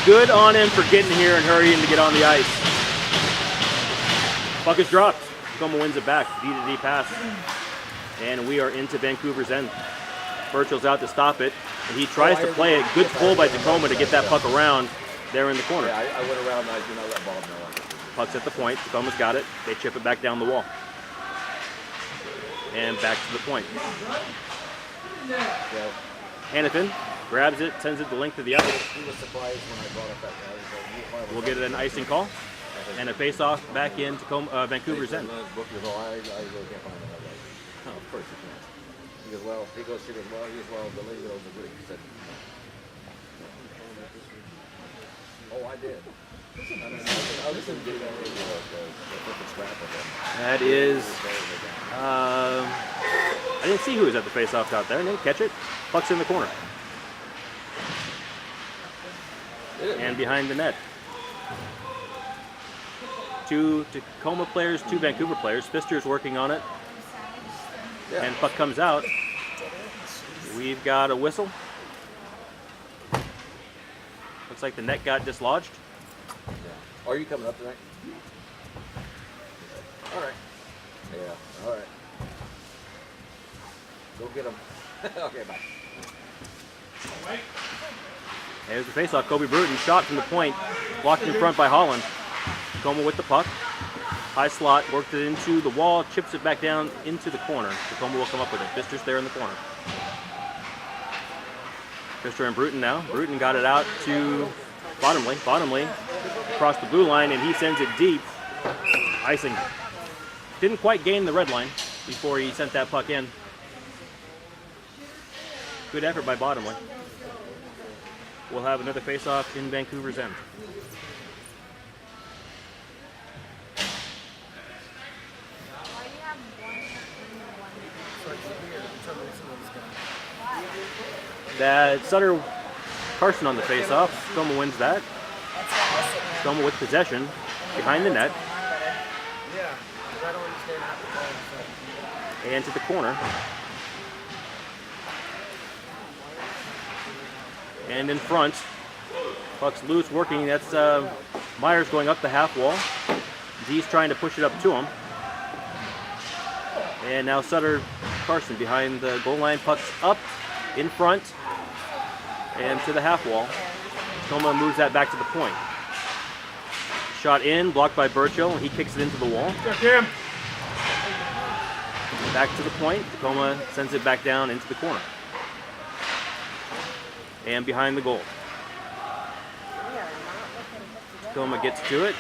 Good on him for getting here and hurrying to get on the ice. Puck is dropped. Tacoma wins it back. D-to-D pass. And we are into Vancouver's end. Burchell's out to stop it. And he tries to play it. Good pull by Tacoma to get that puck around there in the corner. Yeah, I went around and I do not let Bob know. Puck's at the point. Tacoma's got it. They chip it back down the wall. And back to the point. Yeah. Hannafin grabs it, sends it the length of the ice. He was surprised when I brought up that guy. We'll get an icing call. And a face-off back in Tacoma, Vancouver's end. I really can't find another guy. Oh, of course you can't. He goes, well, the lady goes, agree. He said, no. Oh, I did. That is, I didn't see who was at the face-off out there. Nate, catch it. Puck's in the corner. And behind the net. 2 Tacoma players, 2 Vancouver players. Pfister's working on it. And puck comes out. We've got a whistle. Looks like the net got dislodged. Yeah. Are you coming up tonight? All right. Yeah, all right. Go get him. Okay, bye. There's the face-off. Kobe Bruton shot from the point. Blocked in front by Holland. Tacoma with the puck. High slot. Worked it into the wall. Chips it back down into the corner. Tacoma will come up with it. Pfister's there in the corner. Pfister and Bruton now. Bruton got it out to Bottomley. Bottomley across the blue line, and he sends it deep. Icing. Didn't quite gain the red line before he sent that puck in. Good effort by Bottomley. We'll have another face-off in Vancouver's end. That Sutter Carson on the face-off. Tacoma wins that. Tacoma with possession behind the net. And to the corner. And in front. Puck's loose, working. That's Myers going up the half wall. D's trying to push it up to him. And now Sutter Carson behind the goal line. Puck's up in front and to the half wall. Tacoma moves that back to the point. Shot in, blocked by Burchill, and he kicks it into the wall. Back to the point. Tacoma sends it back down into the corner. And behind the goal. Tacoma gets to it.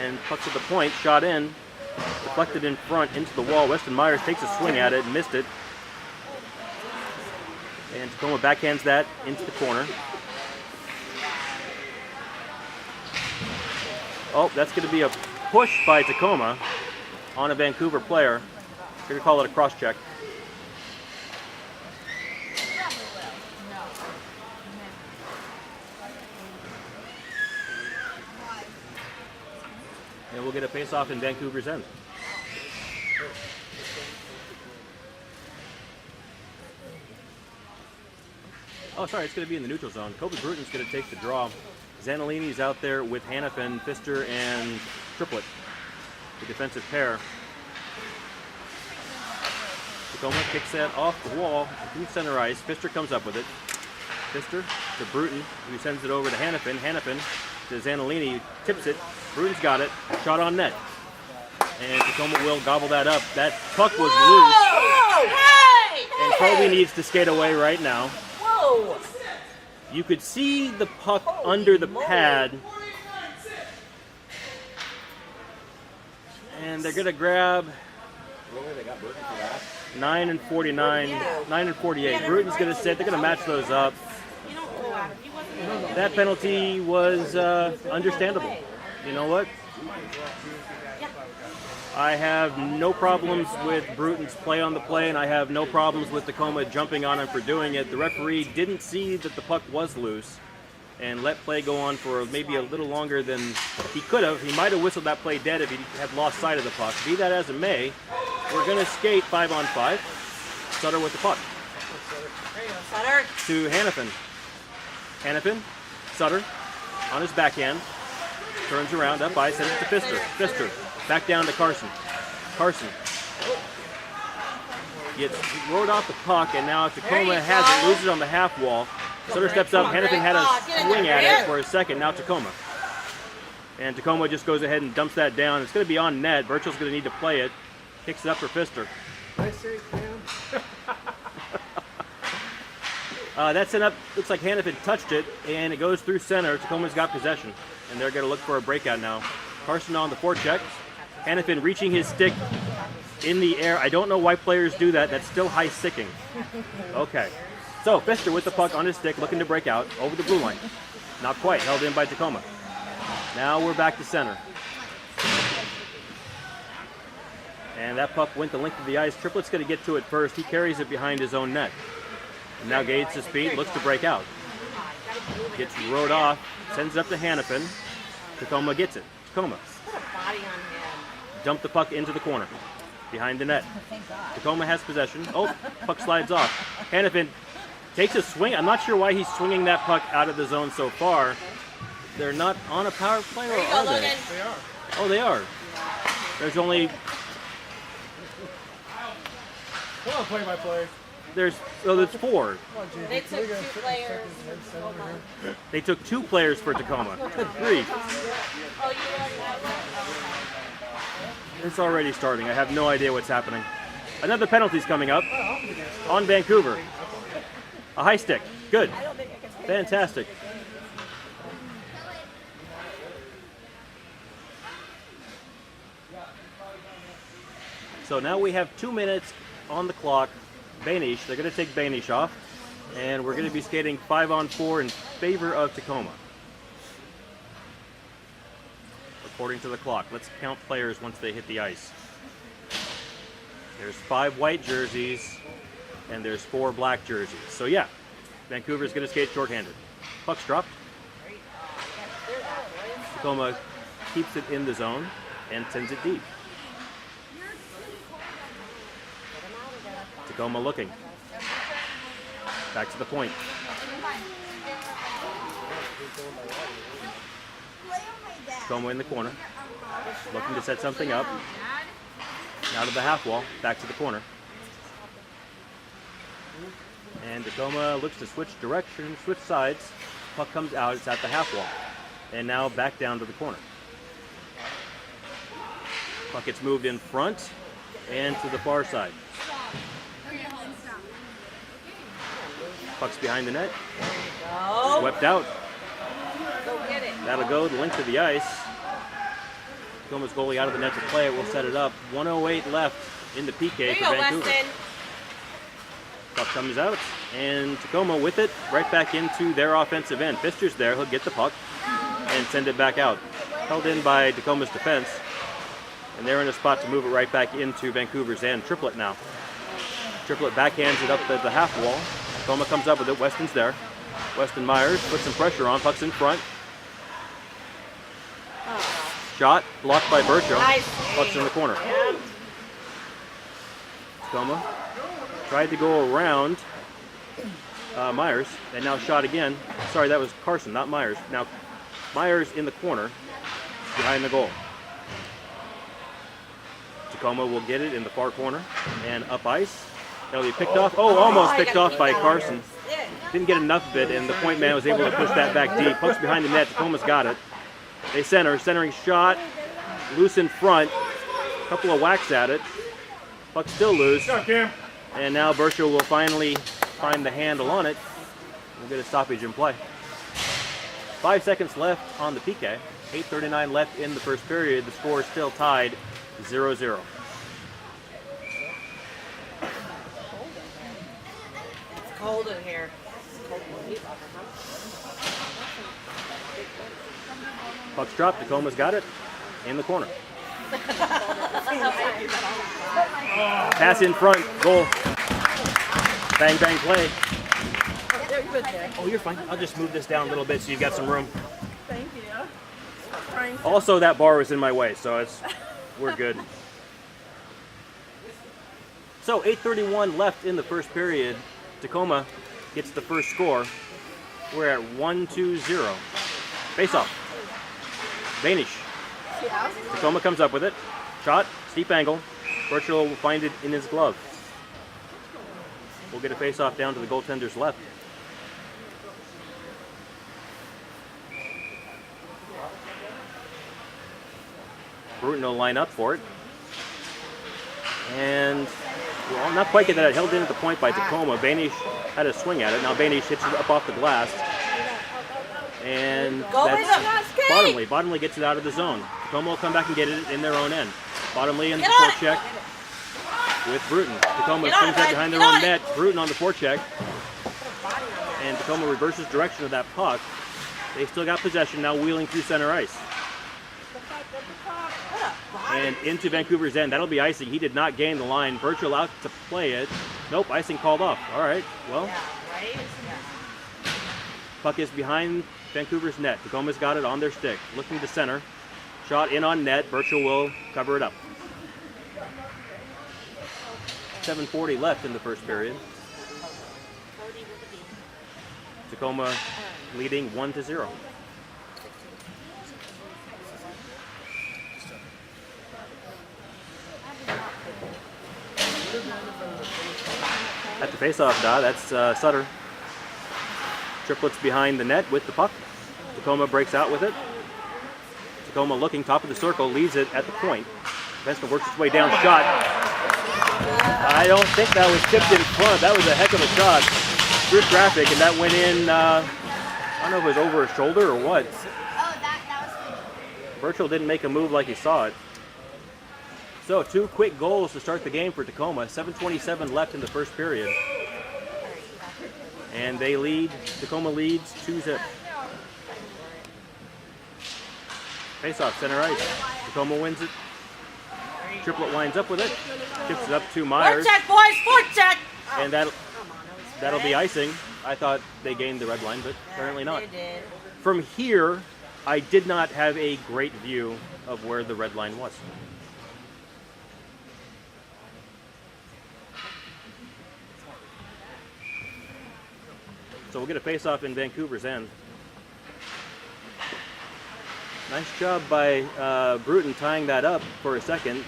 And puck's at the point, shot in. Deflected in front into the wall. Weston Myers takes a swing at it and missed it. And Tacoma backhands that into the corner. Oh, that's going to be a push by Tacoma on a Vancouver player. We're going to call it a cross check. And we'll get a face-off in Vancouver's end. Oh, sorry, it's going to be in the neutral zone. Kobe Bruton's going to take the draw. Zanellini's out there with Hannafin, Pfister, and Triplet, the defensive pair. Tacoma kicks that off the wall through center ice. Pfister comes up with it. Pfister to Bruton, who sends it over to Hannafin. Hannafin to Zanellini, tips it. Bruton's got it. Shot on net. And Tacoma will gobble that up. That puck was loose. And Kobe needs to skate away right now. You could see the puck under the pad. And they're going to grab 9 and 49, 9 and 48. Bruton's going to sit. They're going to match those up. That penalty was understandable. You know what? I have no problems with Bruton's play on the play, and I have no problems with Tacoma jumping on him for doing it. The referee didn't see that the puck was loose and let play go on for maybe a little longer than he could have. He might have whistled that play dead if he had lost sight of the puck. Be that as it may, we're going to skate 5-on-5. Sutter with the puck. Sutter. To Hannafin. Hannafin, Sutter, on his backhand, turns around, up ice, sends it to Pfister. Pfister, back down to Carson. Carson gets rode off the puck, and now Tacoma has it, loses it on the half wall. Sutter steps up, Hannafin had a swing at it for a second, now Tacoma. And Tacoma just goes ahead and dumps that down. It's going to be on net. Burchell's going to need to play it. Kicks it up for Pfister. Nice save, man. That sent up, looks like Hannafin touched it, and it goes through center. Tacoma's got possession, and they're going to look for a breakout now. Carson on the forecheck. Hannafin reaching his stick in the air. I don't know why players do that. That's still high sticking. Okay. So, Pfister with the puck on his stick, looking to break out over the blue line. Not quite, held in by Tacoma. Now we're back to center. And that puck went the length of the ice. Triplet's going to get to it first. He carries it behind his own net. And now gains his speed, looks to break out. Gets rode off, sends it up to Hannafin. Tacoma gets it. Tacoma. Dump the puck into the corner, behind the net. Tacoma has possession. Oh, puck slides off. Hannafin takes a swing. I'm not sure why he's swinging that puck out of the zone so far. They're not on a power play, or are they? They are. Oh, they are. There's only... Come on, play-by-play. There's 4. They took 2 players. They took 2 players for Tacoma. Good grief. Oh, you already have one? It's already starting. I have no idea what's happening. Another penalty's coming up on Vancouver. A high stick. Good. Fantastic. So now we have 2 minutes on the clock. Banish, they're going to take Banish off, and we're going to be skating 5-on-4 in favor of Tacoma. According to the clock. Let's count players once they hit the ice. There's 5 white jerseys, and there's 4 black jerseys. So yeah, Vancouver's going to skate shorthanded. Puck's dropped. Tacoma keeps it in the zone and sends it deep. Tacoma looking. Back to the point. Tacoma in the corner. Looking to set something up. Out of the half wall. Back to the corner. And Tacoma looks to switch direction, switch sides. Puck comes out. It's at the half wall. And now back down to the corner. Puck gets moved in front and to the far side. Puck's behind the net. Swept out. Go get it. That'll go the length of the ice. Tacoma's goalie out of the net to play it. We'll set it up. 1:08 left in the PK There you for go, Vancouver. Weston. Puck comes out, and Tacoma with it right back into their offensive end. Pfister's there. He'll get the puck and send it back out. Held in by Tacoma's defense. And they're in a spot to move it right back into Vancouver's end. Triplet now. Triplet backhands it up the half wall. Tacoma comes up with it. Weston's there. Weston Myers puts some pressure on. Puck's in front. Shot blocked by Burchell. Nice. Puck's in the corner. Tacoma tried to go around Myers, and now shot again. Sorry, that was Carson, not Myers. Now Myers in the corner behind the goal. Tacoma will get it in the far corner and up ice. That'll be picked off. Oh, almost picked off by Carson. Didn't get enough of it, and the point man was able to push that back deep. Puck's behind the net. Tacoma's got it. They center. Centering shot. Loose in front. Couple of whacks at it. Puck's still loose. And now Burchell will finally find the handle on it. We'll get a stoppage in play. 5 seconds left on the PK. 8:39 left in the first period. The score is still tied 0-0. It's cold in here. Puck's dropped. Tacoma's got it in the corner. Pass in front. Goal. Bang, bang, play. Oh, you're fine. I'll just move this down a little bit so you've got some room. Thank you. Also, that bar was in my way, so we're good. So, 8:31 left in the first period. Tacoma gets the first score. We're at 1-2-0. Face off. Vanish. Tacoma comes up with it. Shot. Steep angle. Birchall will find it in his glove. We'll get a face off down to the goaltender's left. Bruton will line up for it. And, well, not quite get that. Held in at the point by Tacoma. Vanish had a swing at it. Now Vanish hits it up off the glass. And that's Bottomley. Bottomley gets it out of the zone. Tacoma will come back and get it in their own end. Bottomley in the forecheck with Bruton. Tacoma swings that behind their own net. Bruton on the forecheck. And Tacoma reverses direction of that puck. They still got possession, now wheeling through center ice. And into Vancouver's end. That'll be icing. He did not gain the line. Birchall out to play it. Nope, icing called off. All right, well. Puck is behind Vancouver's net. Tacoma's got it on their stick. Looking to center. Shot in on net. Birchall will cover it up. 7:40 left in the first period. Tacoma leading 1-0. At the face-off, that's Sutter. Triplets behind the net with the puck. Tacoma breaks out with it. Tacoma looking top of the circle, leaves it at the point. Defenseman works his way down, shot. I don't think that was tipped in front. That was a heck of a shot. Through traffic, and that went in, I don't know if it was over his shoulder or what. Birchall didn't make a move like he saw it. So 2 quick goals to start the game for Tacoma. 7:27 left in the first period. And they lead, Tacoma leads 2-0. Face-off, center ice. Tacoma wins it. Triplet lines up with it. Chips it up to Myers. Forecheck, boys, forecheck! And that'll be icing. I thought they gained the red line, but apparently not. They did. From here, I did not have a great view of where the red line was. So we'll get a face-off in Vancouver's end. Nice job by Bruton tying that up for a second.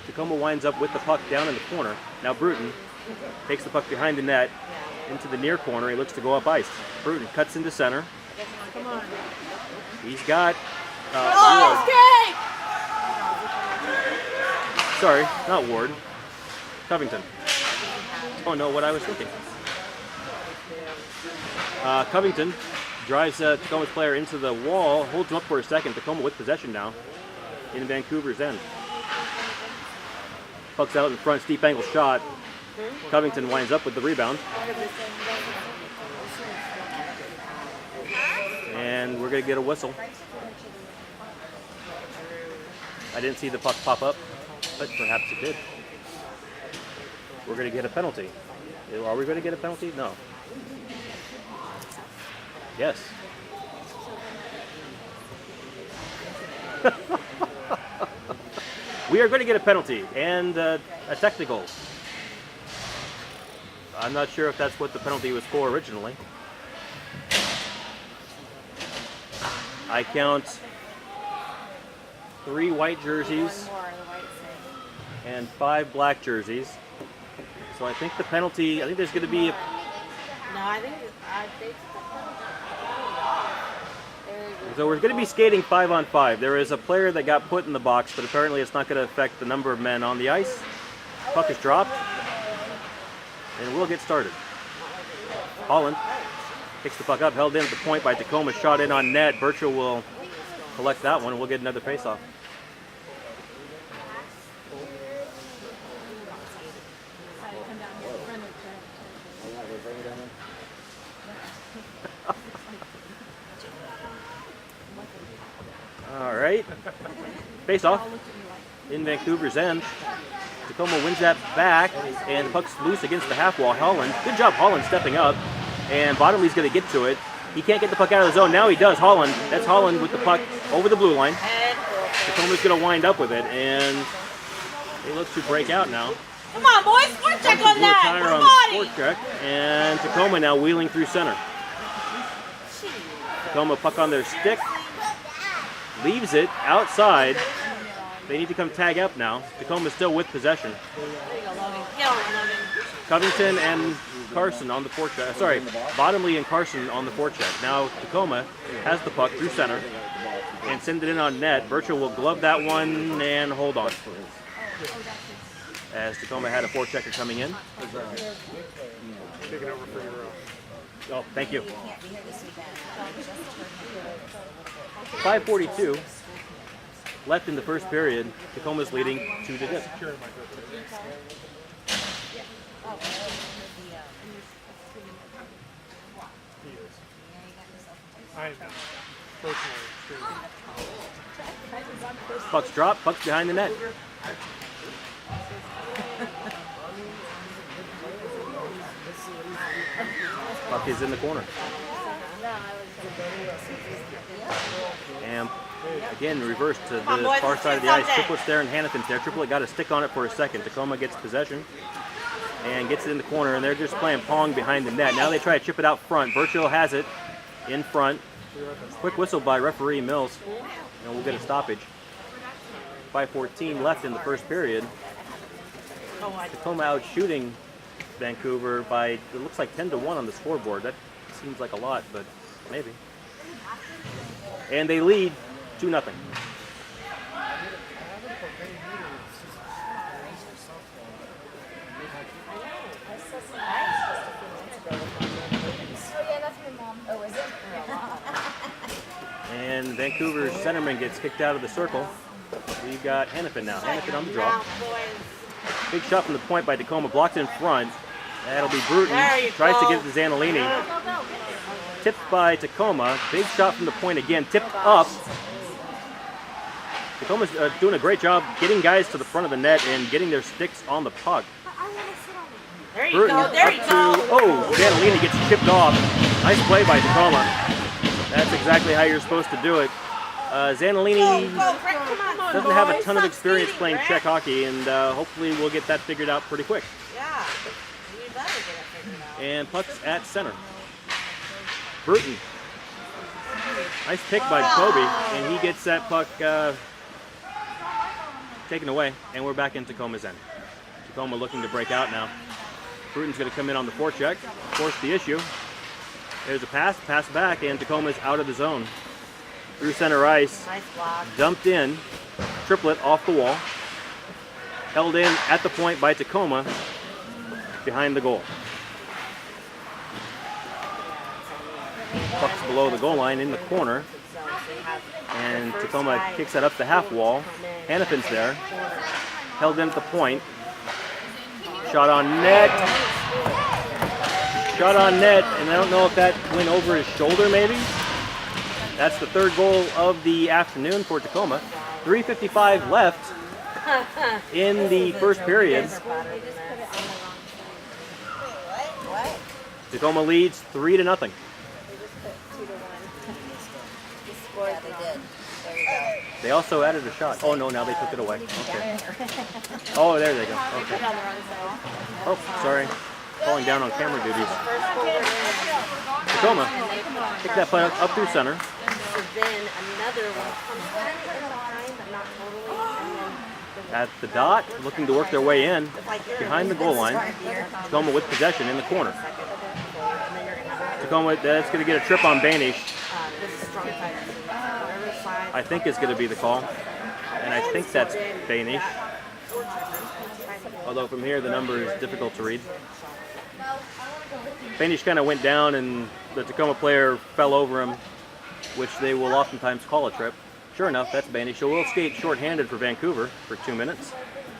Tacoma winds up with the puck down in the corner. Now Bruton takes the puck behind the net into the near corner. He looks to go up ice. Bruton cuts into center. Come on. He's got Oh, Ward. Sorry, not Ward. Covington. Oh no, what I was thinking. Covington drives Tacoma's player into the wall, holds him up for a second. Tacoma with possession now in Vancouver's end. Puck's out in front, steep angle shot. Covington winds up with the rebound. And we're going to get a whistle. I didn't see the puck pop up, but perhaps it did. We're going to get a penalty. Are we going to get a penalty? No. Yes. We are going to get a penalty and a technical. I'm not sure if that's what the penalty was for originally. I count 3 white jerseys and 5 black jerseys. So I think the penalty, I think there's going to be a... No, I think So we're going to be skating 5-on-5. There is a player that got put in the box, but apparently it's not going to affect the number of men on the ice. Puck is dropped, and we'll get started. Holland picks the puck up, held in at the point by Tacoma, shot in on net. Birchall will collect that one, and we'll get another face-off. All right, face off in Vancouver's end. Tacoma wins that back, and the puck's loose against the half wall. Holland, good job Holland stepping up, and Bottomley's going to get to it. He can't get the puck out of the zone. Now he does. Holland, that's Holland with the puck over the blue line. Tacoma's going to wind up with it, and they look to break out now. Come on, boys, forecheck on that. Tire on the forecheck, and Tacoma now wheeling through center. Tacoma puck on their stick. Leaves it outside. They need to come tag up now. Tacoma's still with possession. There you go, Logan. Kill him, Logan. Covington and Carson on the forecheck. Sorry, Bottomley and Carson on the forecheck. Now Tacoma has the puck through center and send it in on net. Virtual will glove that one and hold on. As Tacoma had a forechecker coming in. Taking over for your Oh, thank you. 5:42 left in the first period. Tacoma's leading 2-0. I know. Personally, Puck's dropped. Puck's behind the net. Puck is in the corner. And again, reverse to the far side of the ice. Triplet's there and Hannafin's there. Triplet got a stick on it for a second. Tacoma gets possession and gets it in the corner, and they're just playing pong behind the net. Now they try to chip it out front. Virtual has it in front. Quick whistle by referee Mills, and we'll get a stoppage. 5:14 left in the first period. Tacoma out shooting Vancouver by, it looks like 10-1 on the scoreboard. That seems like a lot, but maybe. And they lead 2-0. And Vancouver's centerman gets kicked out of the circle. We've got Hannafin now. Hannafin on the draw. Big shot from the point by Tacoma, blocked in front. That'll be Bruton. Tries to get it to Zanolini. Tipped by Tacoma. Big shot from the point again. Tipped up. Tacoma's doing a great job getting guys to the front of the net and getting their sticks on the puck. There you Bruton go. There you up go. to, oh, Zanolini gets chipped off. Nice play by Tacoma. That's exactly how you're supposed to do it. Zanolini doesn't have a ton of experience playing Czech hockey, and hopefully we'll get that figured out pretty quick. Yeah, you better get it figured out. And puck's at center. Bruton. Nice pick by Kobe, and he gets that puck taken away, and we're back in Tacoma's end. Tacoma looking to break out now. Bruton's going to come in on the forecheck, force the issue. There's a pass back, and Tacoma's out of the zone. Through center ice, Nice block. dumped in, Triplet off the wall, held in at the point by Tacoma, behind the goal. Puck's below the goal line in the corner, and Tacoma kicks that up the half wall. Hannafin's there, held in at the point, shot on net, and I don't know if that went over his shoulder maybe. That's the third goal of the afternoon for Tacoma. 3:55 left in the first period. Tacoma leads 3-0. Yeah, they did. There you go. They also added a shot. Oh no, now they took it away. Okay. Oh, there they go. Okay. Oh, sorry. Falling down on camera duties. Tacoma kick that play up through center. So then another one comes kind of in line, but not totally. And then At the dot, looking to work their way in behind the goal line. Tacoma with possession in the corner. Tacoma, that's going to get a trip on Banish. this is strong side. Whatever side. I think is going to be the call. And I think that's Banish. Although from here the number is difficult to read. Banish kind of went down and the Tacoma player fell over him, which they will oftentimes call a trip. Sure enough, that's Banish. So we'll skate shorthanded for Vancouver for 2 minutes.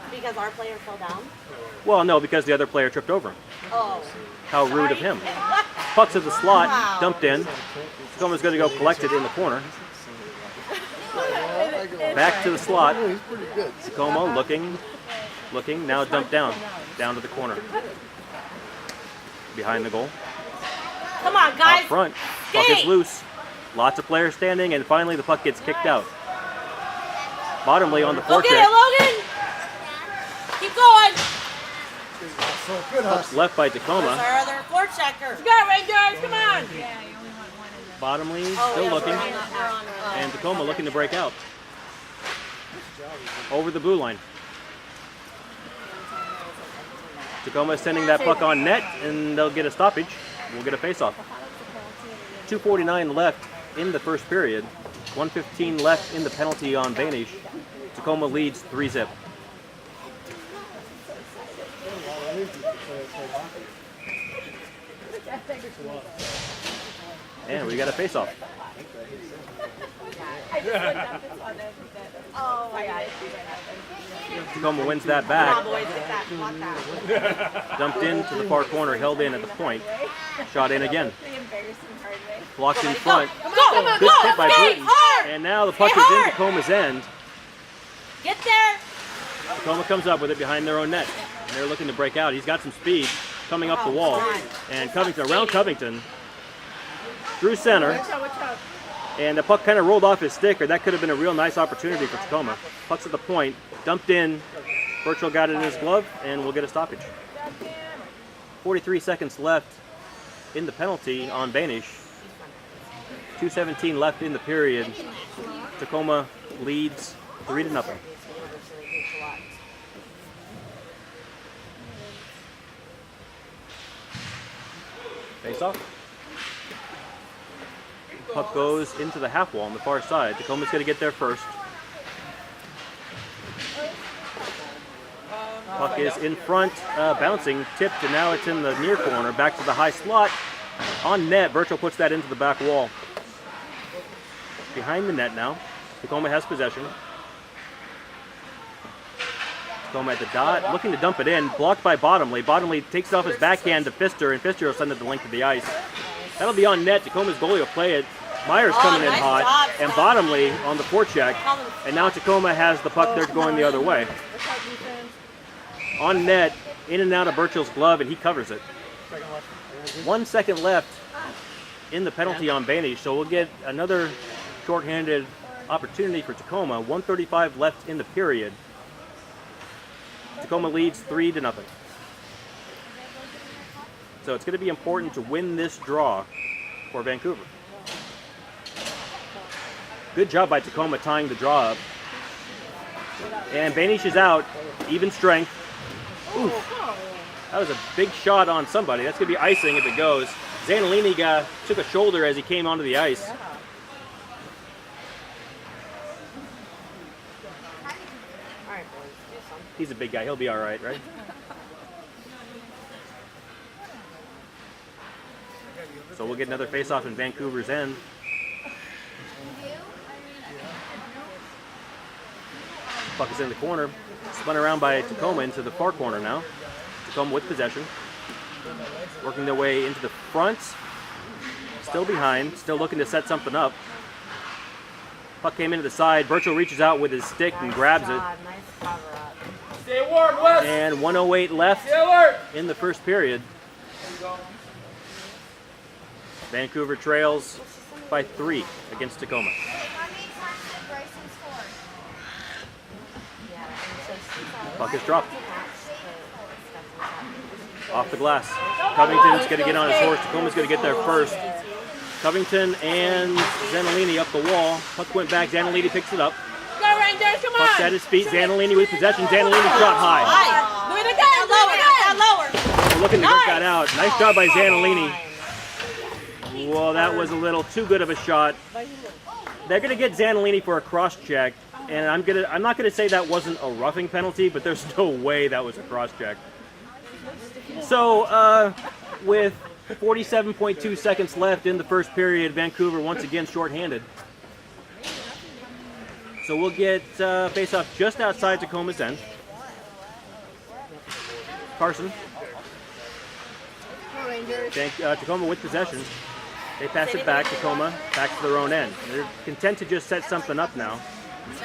Because our player fell down? Well, no, because the other player tripped over him. Oh. How rude of him. Puck's at the slot, dumped in. Tacoma's going to go collect it in the corner. Back to the slot. Tacoma looking, now dumped down to the corner. Behind the goal. Come on, guys. Out front, puck is loose. Lots of players standing, and finally the puck gets kicked out. Bottomley on the Go get forecheck. it, Logan. Keep going. Puck's left by Tacoma. That's our other forechecker. Let's go, Rangers. Come on. Bottomley still looking, and Tacoma looking to break out. Over the blue line. Tacoma sending that puck on net, and they'll get a stoppage. We'll get a face-off. 2:49 left in the first period. 1:15 left in the penalty on Vancouver. Tacoma leads 3-0. And we got a face-off. Oh my God. Tacoma wins that back. Dumped into the far corner, held in at the point. Shot in again. Blocked in front. Good hit by Bruton. And now the puck is in Tacoma's end. Get there. Tacoma comes up with it behind their own net. And they're looking to break out. He's got some speed coming up the wall. And Covington, around Covington, through center. And the puck kind of rolled off his stick, or that could have been a real nice opportunity for Tacoma. Puck's at the point, dumped in. Birchall got it in his glove, and we'll get a stoppage. 43 seconds left in the penalty on Vancouver. 2:17 left in the period. Tacoma leads 3-0. Face off. Puck goes into the half wall on the far side. Tacoma's going to get there first. Puck is in front, bouncing, tipped, and now it's in the near corner. Back to the high slot. On net, Birchall puts that into the back wall. Behind the net now. Tacoma has possession. Tacoma at the dot, looking to dump it in. Blocked by Bottomley. Bottomley takes it off his backhand to Pfister, and Pfister will send it the length of the ice. That'll be on net. Tacoma's goalie will play it. Myers coming in hot, and Bottomley on the forecheck. And now Tacoma has the puck. They're going the other way. On net, in and out of Birchall's glove, and he covers it. 1 second left in the penalty on Vancouver, so we'll get another shorthanded opportunity for Tacoma. 1:35 left in the period. Tacoma leads 3-0. So it's going to be important to win this draw for Vancouver. Good job by Tacoma tying the draw up. And Banish is out, even strength. Ooh, that was a big shot on somebody. That's going to be icing if it goes. Zanolini took a shoulder as he came onto the ice. He's a big guy. He'll be all right, right? So we'll get another face-off in Vancouver's end. Puck is in the corner. Spun around by Tacoma into the far corner now. Tacoma with possession. Working their way into the front. Still behind. Still looking to set something up. Puck came into the side. Birchall reaches out with his stick and grabs it. Stay warm, Wes. And 1:08 left in the first period. Vancouver trails by 3 against Tacoma. Puck is dropped. Off the glass. Covington's going to get on his horse. Tacoma's going to get there first. Covington and Zanolini up the wall. Puck went back. Zanolini picks it up. Go Rangers, come on. Puck's at his feet. Zanolini with possession. Zanolini shot high. Do it again. Lower. Looking to get that out. Nice job by Zanolini. Well, that was a little too good of a shot. They're going to get Zanolini for a cross check, and I'm not going to say that wasn't a roughing penalty, but there's no way that was a cross check. So, with 47.2 seconds left in the first period, Vancouver once again shorthanded. So we'll get face-off just outside Tacoma's end. Carson. Tacoma with possession. They pass it back. Tacoma back to their own end. They're content to just set something up now.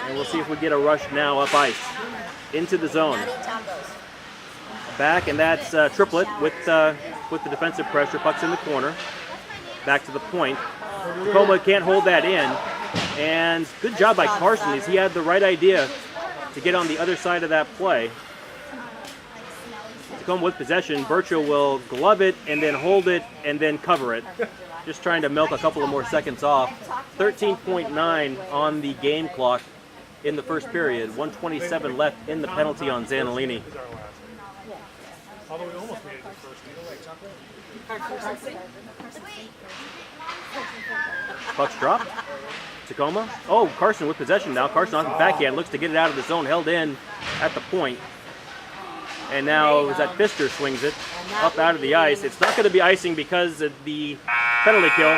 And we'll see if we get a rush now up ice. Into the zone. Back, and that's triplet with the defensive pressure. Puck's in the corner. Back to the point. Tacoma can't hold that in. And good job by Carson as he had the right idea to get on the other side of that play. Tacoma with possession. Birchall will glove it and then hold it and then cover it. Just trying to milk a couple of more seconds off. 13.9 on the game clock in the first period. 127 left in the penalty on Zanolini. Is our last. Although we almost made it to first. Puck's dropped. Tacoma. Oh, Carson with possession now. Carson off the backhand. Looks to get it out of the zone. Held in at the point. And now as that Pfister swings it up out of the ice. It's not going to be icing because of the penalty kill.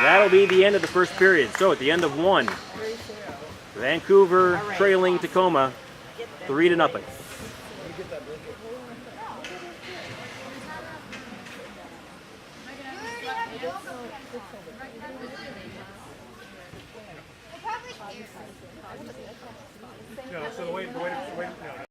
That'll be the end of the first period. So at the end of one, Vancouver trailing Tacoma 3-0. No, so the way, no.